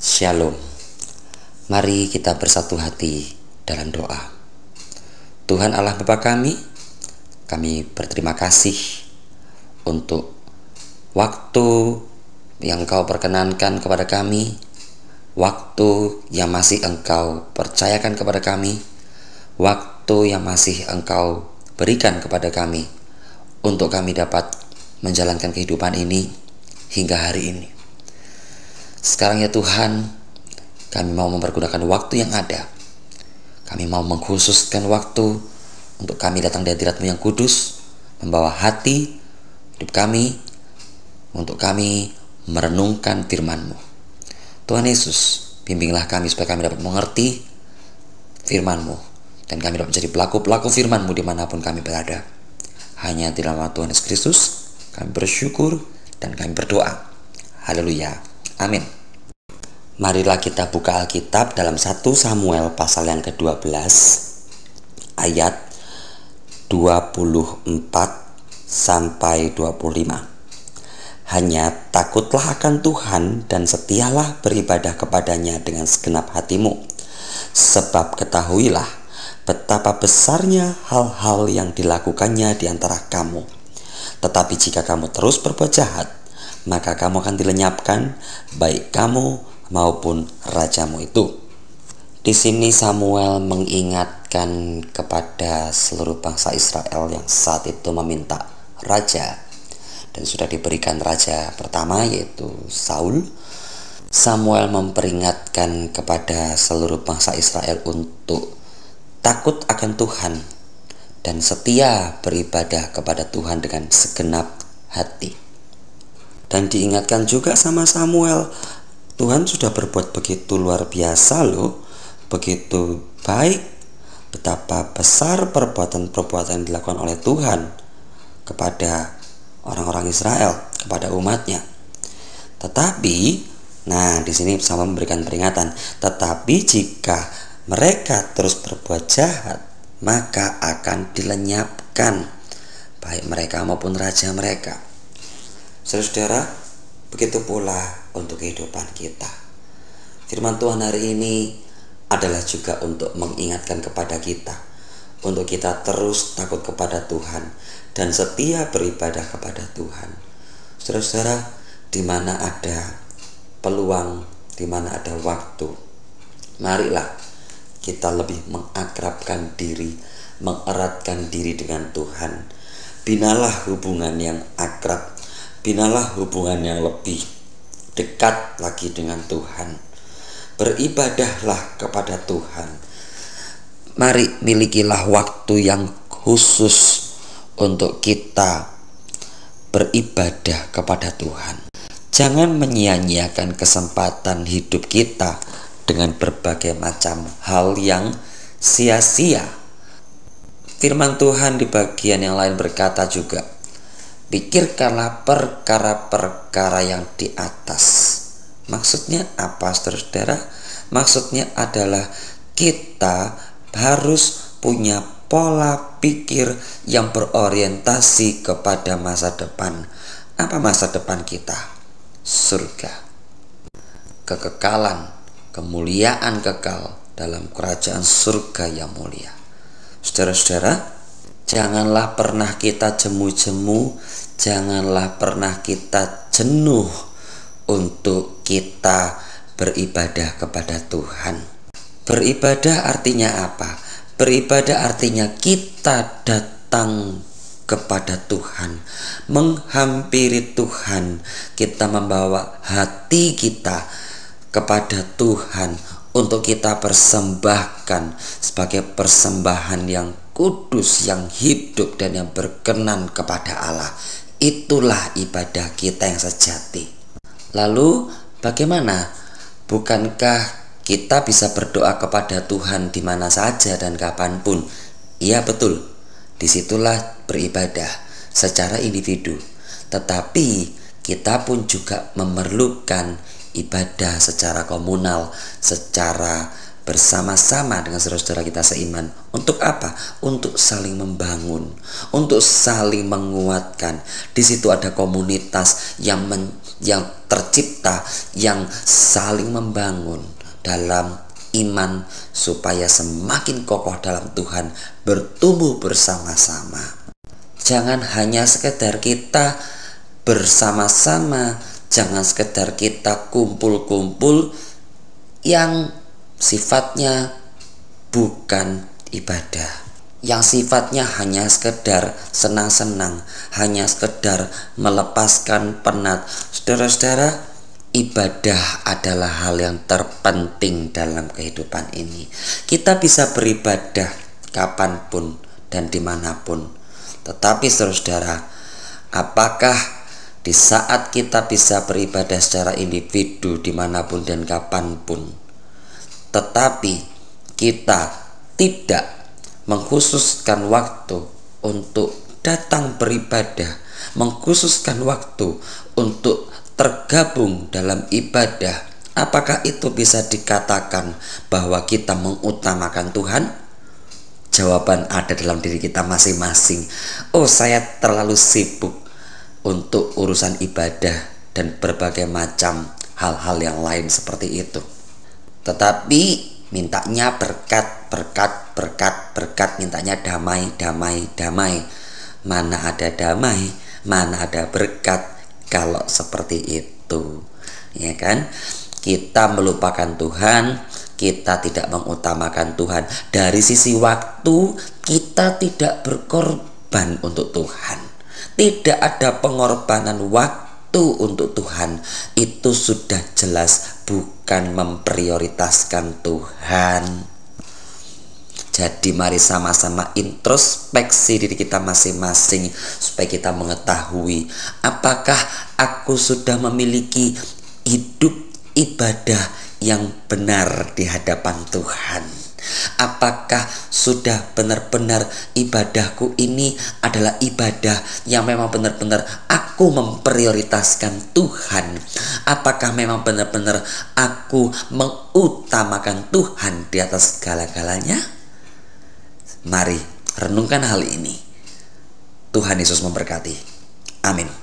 Shalom. Mari kita bersatu hati dalam doa. Tuhan Allah Bapa kami berterima kasih untuk waktu yang Engkau perkenankan kepada kami, waktu yang masih Engkau percayakan kepada kami, waktu yang masih Engkau berikan kepada kami untuk kami dapat menjalankan kehidupan ini hingga hari ini. Sekarang ya Tuhan, kami mau mempergunakan waktu yang ada. Kami mau mengkhususkan waktu untuk kami datang di hadirat-Mu yang kudus, membawa hati hidup kami untuk kami merenungkan firman-Mu. Tuhan Yesus, bimbinglah kami supaya kami dapat mengerti firman-Mu dan kami dapat menjadi pelaku-pelaku firman-Mu dimanapun kami berada. Hanya di dalam nama Tuhan Yesus Kristus kami bersyukur dan kami berdoa. Haleluya. Amin. Marilah kita buka Alkitab dalam 1 Samuel pasal yang ke-12 ayat 24 sampai 25. Hanya takutlah akan Tuhan dan setialah beribadah kepadanya dengan segenap hatimu. Sebab ketahuilah betapa besarnya hal-hal yang dilakukannya di antara kamu. Tetapi jika kamu terus berbuat jahat, maka kamu akan dilenyapkan, baik kamu maupun rajamu itu. Di sini Samuel mengingatkan kepada seluruh bangsa Israel yang saat itu meminta raja, dan sudah diberikan raja pertama yaitu Saul. Samuel memperingatkan kepada seluruh bangsa Israel untuk takut akan Tuhan dan setia beribadah kepada Tuhan dengan segenap hati. Dan diingatkan juga sama Samuel, Tuhan sudah berbuat begitu luar biasa loh, begitu baik, betapa besar perbuatan-perbuatan yang dilakukan oleh Tuhan kepada orang-orang Israel, kepada umatnya. Tetapi, di sini sama memberikan peringatan, tetapi jika mereka terus berbuat jahat, maka akan dilenyapkan, baik mereka maupun raja mereka. Saudara-saudara, begitu pula untuk kehidupan kita. Firman Tuhan hari ini adalah juga untuk mengingatkan kepada kita, untuk kita terus takut kepada Tuhan dan setia beribadah kepada Tuhan. Saudara-saudara, di mana ada peluang, di mana ada waktu, marilah kita lebih mengakrabkan diri, mengeratkan diri dengan Tuhan. Binalah hubungan yang akrab, binalah hubungan yang lebih dekat lagi dengan Tuhan. Beribadahlah kepada Tuhan. Mari milikilah waktu yang khusus untuk kita beribadah kepada Tuhan. Jangan menyia-nyiakan kesempatan hidup kita dengan berbagai macam hal yang sia-sia. Firman Tuhan di bagian yang lain berkata juga, pikirkanlah perkara-perkara yang di atas. Maksudnya apa, saudara-saudara? Maksudnya adalah kita harus punya pola pikir yang berorientasi kepada masa depan. Apa masa depan kita? Surga, kekekalan, kemuliaan kekal dalam kerajaan surga yang mulia. Saudara-saudara, janganlah pernah kita jemu-jemu, janganlah pernah kita jenuh untuk kita beribadah kepada Tuhan. Beribadah artinya apa? Beribadah artinya kita datang kepada Tuhan, menghampiri Tuhan, kita membawa hati kita kepada Tuhan untuk kita persembahkan sebagai persembahan yang kudus, yang hidup dan yang berkenan kepada Allah. Itulah ibadah kita yang sejati. Lalu bagaimana? Bukankah kita bisa berdoa kepada Tuhan di mana saja dan kapanpun? Iya, betul. Disitulah beribadah secara individu. Tetapi kita pun juga memerlukan ibadah secara komunal, secara bersama-sama dengan saudara-saudara kita seiman. Untuk apa? Untuk saling membangun, untuk saling menguatkan. Di situ ada komunitas yang yang tercipta, yang saling membangun dalam iman supaya semakin kokoh dalam Tuhan, bertumbuh bersama-sama. Jangan hanya sekedar kita bersama-sama, jangan sekedar kita kumpul-kumpul yang sifatnya bukan ibadah, yang sifatnya hanya sekedar senang-senang, hanya sekedar melepaskan penat. Saudara-saudara, ibadah adalah hal yang terpenting dalam kehidupan ini. Kita bisa beribadah kapanpun dan dimanapun. Tetapi saudara-saudara, apakah di saat kita bisa beribadah secara individu dimanapun dan kapanpun, tetapi kita tidak mengkhususkan waktu untuk datang beribadah, mengkhususkan waktu untuk tergabung dalam ibadah, apakah itu bisa dikatakan bahwa kita mengutamakan Tuhan? Jawaban ada dalam diri kita masing-masing. Oh, saya terlalu sibuk untuk urusan ibadah dan berbagai macam hal-hal yang lain seperti itu. Tetapi mintanya berkat, mintanya damai. Mana ada damai, mana ada berkat kalau seperti itu, ya kan? Kita melupakan Tuhan, kita tidak mengutamakan Tuhan. Dari sisi waktu, kita tidak berkorban untuk Tuhan. Tidak ada pengorbanan waktu untuk Tuhan. Itu sudah jelas bukan memprioritaskan Tuhan. Jadi mari sama-sama introspeksi diri kita masing-masing supaya kita mengetahui apakah aku sudah memiliki hidup ibadah yang benar di hadapan Tuhan. Apakah sudah benar-benar ibadahku ini adalah ibadah yang memang benar-benar aku memprioritaskan Tuhan? Apakah memang benar-benar aku mengutamakan Tuhan di atas segala-galanya? Mari renungkan hal ini. Tuhan Yesus memberkati. Amin.